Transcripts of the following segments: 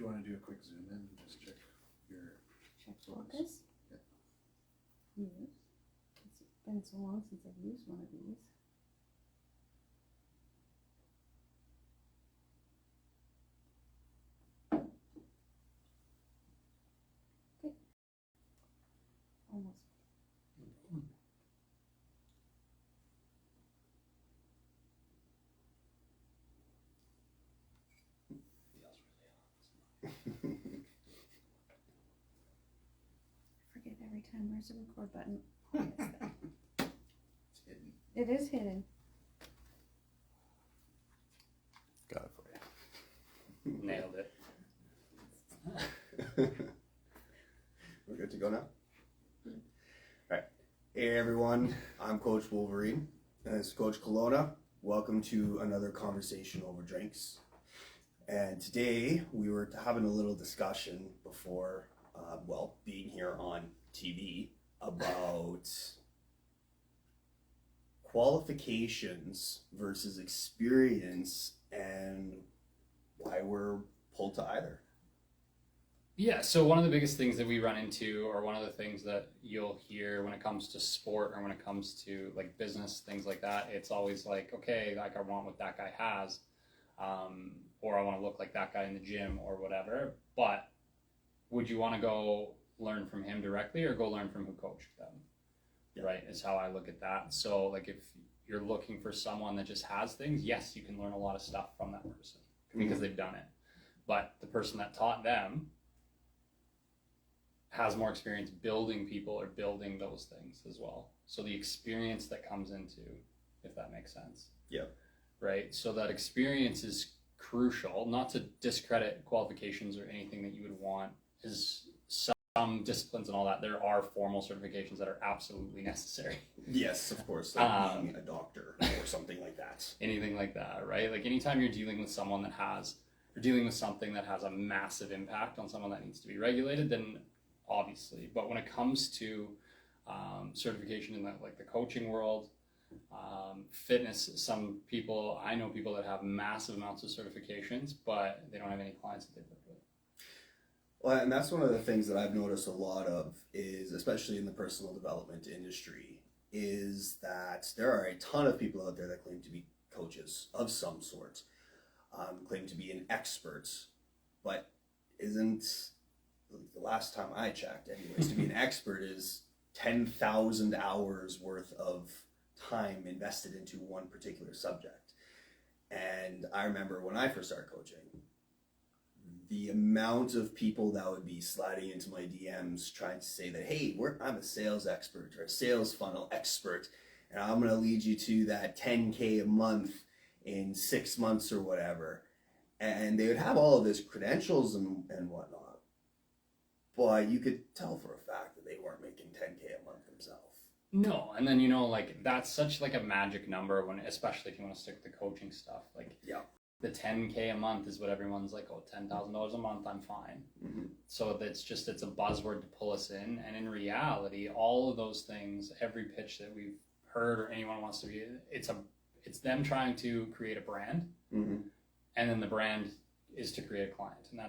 you want to do a quick zoom in and just check your focus. Yeah. Use. It's been so long since I've used one of these. Okay. Almost. Forget every time where's the record button. It's hidden. It is hidden. Got it for you. Nailed it. We're good to go now? All right. Hey everyone, I'm Coach Wolverine, and it's Coach Kelowna. Welcome to another conversation over drinks. And today we were having a little discussion before, being here on TV about qualifications versus experience and why we're pulled to either. Yeah, so one of the biggest things that we run into, or one of the things that you'll hear when it comes to sport or when it comes to like business, things like that, it's always like, okay, like I want what that guy has, or I want to look like that guy in the gym or whatever, but would you want to go learn from him directly or go learn from who coached them? Yeah. Right, is how I look at that. So like if you're looking for someone that just has things, yes, you can learn a lot of stuff from that person because they've done it. But the person that taught them has more experience building people or building those things as well. So the experience that comes into, if that makes sense. Yeah. Right, so that experience is crucial, not to discredit qualifications or anything that you would want, is some disciplines and all that, there are formal certifications that are absolutely necessary. Yes, of course, like being a doctor or something like that. Anything like that, right? Like anytime you're dealing with someone that has, you're dealing with something that has a massive impact on someone that needs to be regulated, then obviously. But when it comes to certification in the coaching world, fitness, I know people that have massive amounts of certifications, but they don't have any clients that they work with. Well, and that's one of the things that I've noticed a lot of is, especially in the personal development industry, is that there are a ton of people out there that claim to be coaches of some sort, claim to be an expert, but isn't, the last time I checked anyways, to be an expert is 10,000 hours worth of time invested into one particular subject. And I remember when I first started coaching, the amount of people that would be sliding into my DMs trying to say that, hey, I'm a sales expert or a sales funnel expert, and I'm going to lead you to that 10K a month in 6 months or whatever. And they would have all of this credentials and whatnot, but you could tell for a fact that they weren't making 10K a month themselves. No, and then that's such like a magic number when, especially if you want to stick with the coaching stuff. Like, yeah, the 10K a month is what everyone's like, oh, $10,000 a month, I'm fine. Mm-hmm. So it's a buzzword to pull us in. And in reality, all of those things, every pitch that we've heard or anyone wants to be, it's them trying to create a brand. Mm-hmm. And then the brand is to create a client. And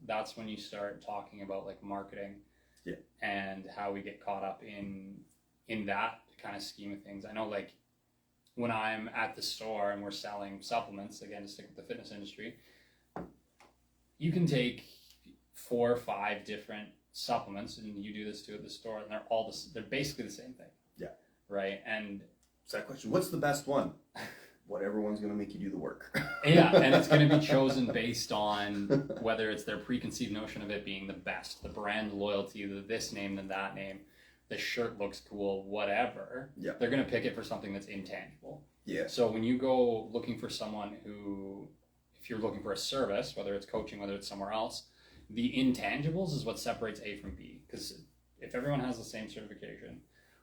that's when you start talking about like marketing, yeah, and how we get caught up in that kind of scheme of things. I know like when I'm at the store and we're selling supplements, again, to stick with the fitness industry, you can take 4 or 5 different supplements and you do this too at the store, and they're basically the same thing. Yeah. Right. And it's that question, what's the best one? Whatever one's going to make you do the work. Yeah, and it's going to be chosen based on whether it's their preconceived notion of it being the best, the brand loyalty, the this name than that name, the shirt looks cool, whatever. Yeah. They're going to pick it for something that's intangible. Yeah. So when you go looking for someone who, if you're looking for a service, whether it's coaching, whether it's somewhere else, the intangibles is what separates A from B. Because if everyone has the same certification,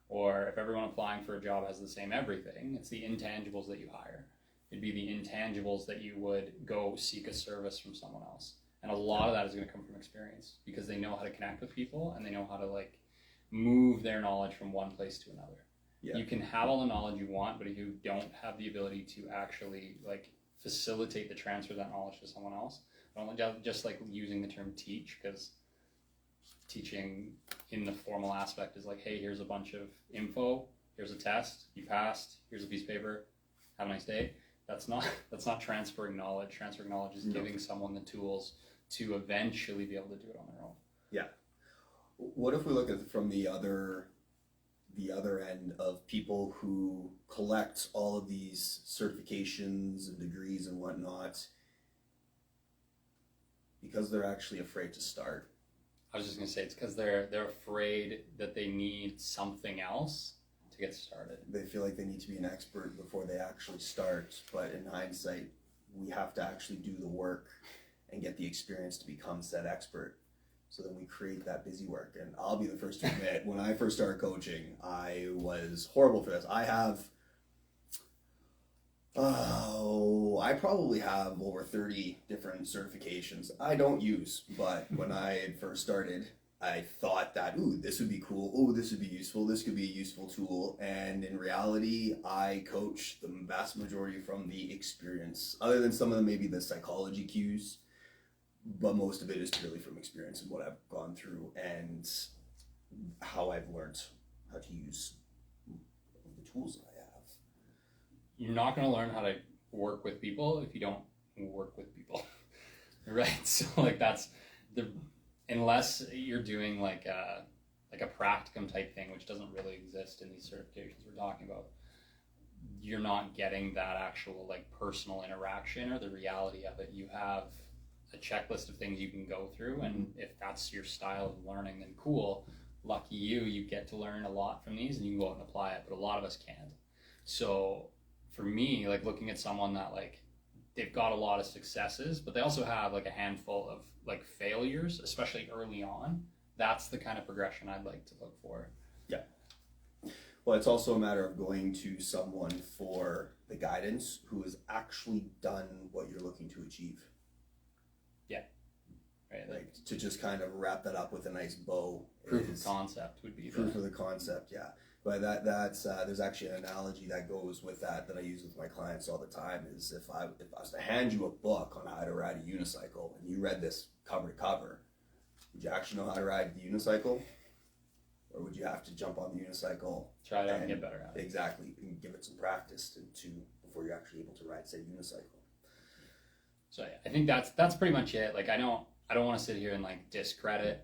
or if everyone applying for a job has the same everything, it's the intangibles that you hire. It'd be the intangibles that you would go seek a service from someone else. And a lot of that is going to come from experience because they know how to connect with people and they know how to like move their knowledge from one place to another. Yeah. You can have all the knowledge you want, but if you don't have the ability to actually like facilitate the transfer of that knowledge to someone else, I don't just like using the term teach, because teaching in the formal aspect is like, hey, here's a bunch of info, here's a test, you passed, here's a piece of paper, have a nice day. That's not transferring knowledge. Transferring knowledge is giving someone the tools to eventually be able to do it on their own. Yeah. What if we look at it from the other end of people who collect all of these certifications and degrees and whatnot because they're actually afraid to start? I was just gonna say it's because they're afraid that they need something else to get started. They feel like they need to be an expert before they actually start, but in hindsight, we have to actually do the work and get the experience to become said expert. So then we create that busy work. And I'll be the first to admit, when I first started coaching, I was horrible for this. I probably have over 30 different certifications I don't use, but when I had first started, I thought that, ooh, this would be cool. Oh, this would be useful. This could be a useful tool. And in reality, I coach the vast majority from the experience, other than some of them, maybe the psychology cues, but most of it is purely from experience and what I've gone through and how I've learned how to use the tools that I have. You're not going to learn how to work with people if you don't work with people, right? So like that's unless you're doing like a practicum type thing, which doesn't really exist in these certifications we're talking about, you're not getting that actual like personal interaction or the reality of it. You have a checklist of things you can go through, and if that's your style of learning, then cool, lucky you get to learn a lot from these and you can go out and apply it, but a lot of us can't. So for me, like looking at someone that like they've got a lot of successes, but they also have like a handful of like failures, especially early on, that's the kind of progression I'd like to look for. Yeah. Well, it's also a matter of going to someone for the guidance who has actually done what you're looking to achieve. Yeah. Right. Like to just kind of wrap that up with a nice bow. Proof of concept would be proof of the concept, yeah. But that's there's actually an analogy that goes with that I use with my clients all the time. Is if I was to hand you a book on how to ride a unicycle and you read this cover to cover, would you actually know how to ride the unicycle, or would you have to jump on the unicycle, try it out and get better at it? Exactly, and give it some practice before you're actually able to ride said unicycle. So yeah, I think that's pretty much it. Like I don't want to sit here and like discredit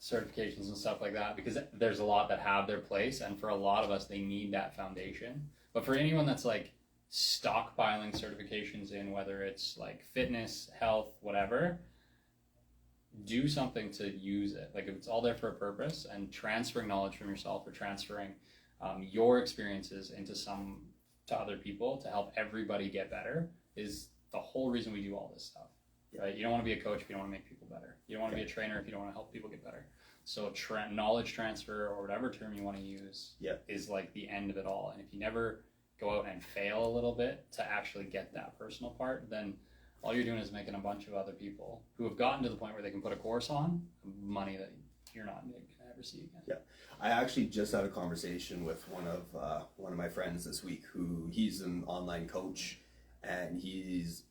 certifications and stuff like that, because there's a lot that have their place, and for a lot of us they need that foundation. But for anyone that's like stockpiling certifications in, whether it's like fitness, health, whatever, do something to use it. Like if it's all there for a purpose, and transferring knowledge from yourself or transferring your experiences to other people to help everybody get better is the whole reason we do all this stuff. Right? You don't want to be a coach if you don't want to make people better. You don't want to be a trainer if you don't want to help people get better. So knowledge transfer, or whatever term you want to use, is like the end of it all. And if you never go out and fail a little bit to actually get that personal part, then all you're doing is making a bunch of other people who have gotten to the point where they can put a course on money that you're not going to ever see again. Yeah, I actually just had a conversation with one of my friends this week he's an online coach, and he's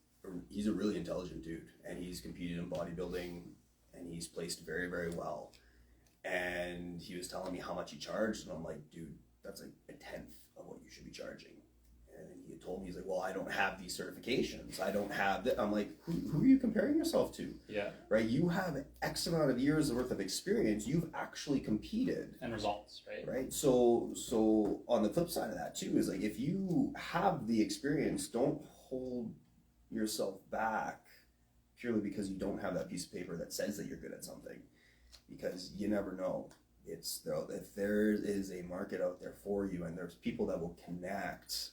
a really intelligent dude, and he's competed in bodybuilding and he's placed very, very well. And he was telling me how much he charged, and I'm like, dude, that's like a tenth of what you should be charging. And he had told me, he's like, well, I don't have these certifications, I don't have that. I'm like, who are you comparing yourself to? Yeah. Right? You have X amount of years worth of experience. You've actually competed. And results, right? Right? So on the flip side of that too is like, if you have the experience, don't hold yourself back purely because you don't have that piece of paper that says that you're good at something, because you never know. If there is a market out there for you and there's people that will connect,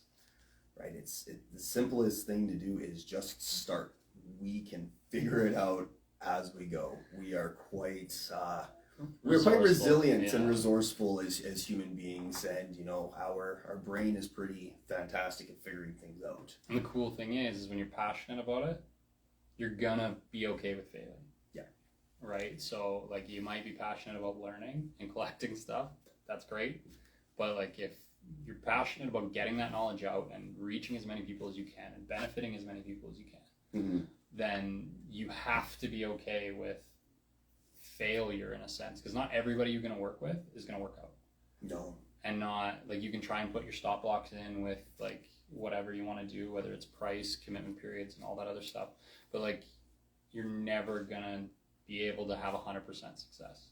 right? The simplest thing to do is just start. We can figure it out as we go. We are quite resilient and resourceful as human beings, and our brain is pretty fantastic at figuring things out. And the cool thing is when you're passionate about it, you're gonna be okay with failing. Yeah. Right? So like you might be passionate about learning and collecting stuff, that's great. But like if you're passionate about getting that knowledge out and reaching as many people as you can and benefiting as many people as you can, then you have to be okay with failure in a sense, because not everybody you're going to work with is going to work out. No. And not like, you can try and put your stop blocks in with like whatever you want to do, whether it's price, commitment periods, and all that other stuff, but like you're never going to be able to have 100% success.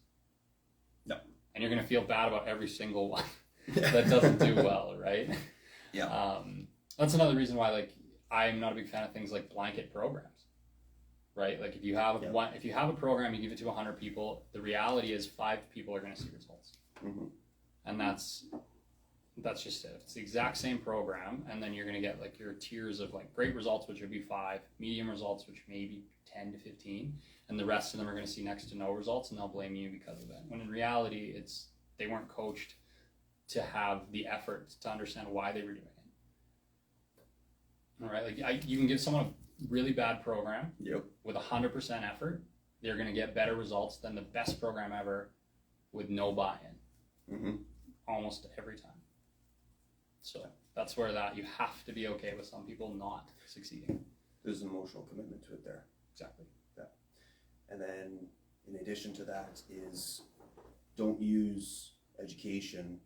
No. And you're going to feel bad about every single one that doesn't do well, right? Yeah. That's another reason why like I'm not a big fan of things like blanket programs, right? Like if you have if you have a program, you give it to 100 people, the reality is 5 people are going to see results. Mm-hmm. And that's just it. It's the exact same program, and then you're going to get like your tiers of like great results, which would be 5, medium results, which may be 10 to 15, and the rest of them are going to see next to no results, and they'll blame you because of it. When in reality, it's they weren't coached to have the effort to understand why they were doing it. All right, like you can give someone a really bad program with 100% effort, they're going to get better results than the best program ever with no buy-in. Mm-hmm. Almost every time. So that's where you have to be okay with some people not succeeding. There's an emotional commitment to it there. Exactly. Yeah. And then in addition to that is don't use education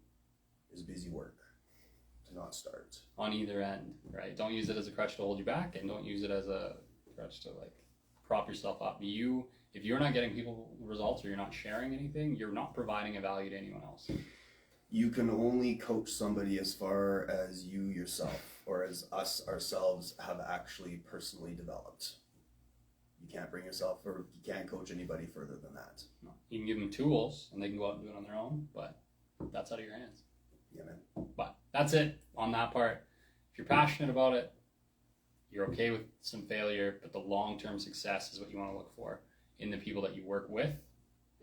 as busy work to not start. On either end, right? Don't use it as a crutch to hold you back, and don't use it as a crutch to like prop yourself up. If you're not getting people results or you're not sharing anything, you're not providing a value to anyone else. You can only coach somebody as far as you yourself or as us ourselves have actually personally developed. You can't bring yourself, or you can't coach anybody further than that. No. You can give them tools and they can go out and do it on their own, but that's out of your hands. Yeah, man. But that's it on that part. If you're passionate about it, you're okay with some failure, but the long-term success is what you want to look for in the people that you work with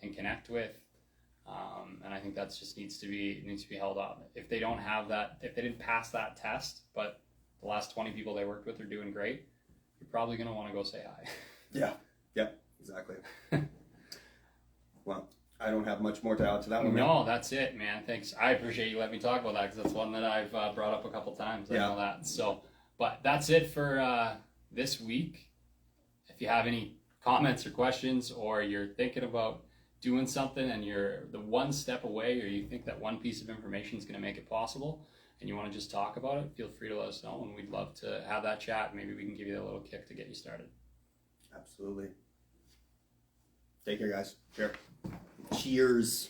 and connect with. And I think that just needs to be held up. If they don't have that, if they didn't pass that test, but the last 20 people they worked with are doing great, you're probably going to want to go say hi. Yeah, exactly. Well, I don't have much more to add to that one. No, that's it, man. Thanks. I appreciate you letting me talk about that, because that's one that I've brought up a couple times. I know that. So, but that's it for this week. If you have any comments or questions, or you're thinking about doing something and you're the one step away, or you think that one piece of information is going to make it possible and you want to just talk about it, feel free to let us know, and we'd love to have that chat. Maybe we can give you a little kick to get you started. Absolutely. Take care, guys. Cheers.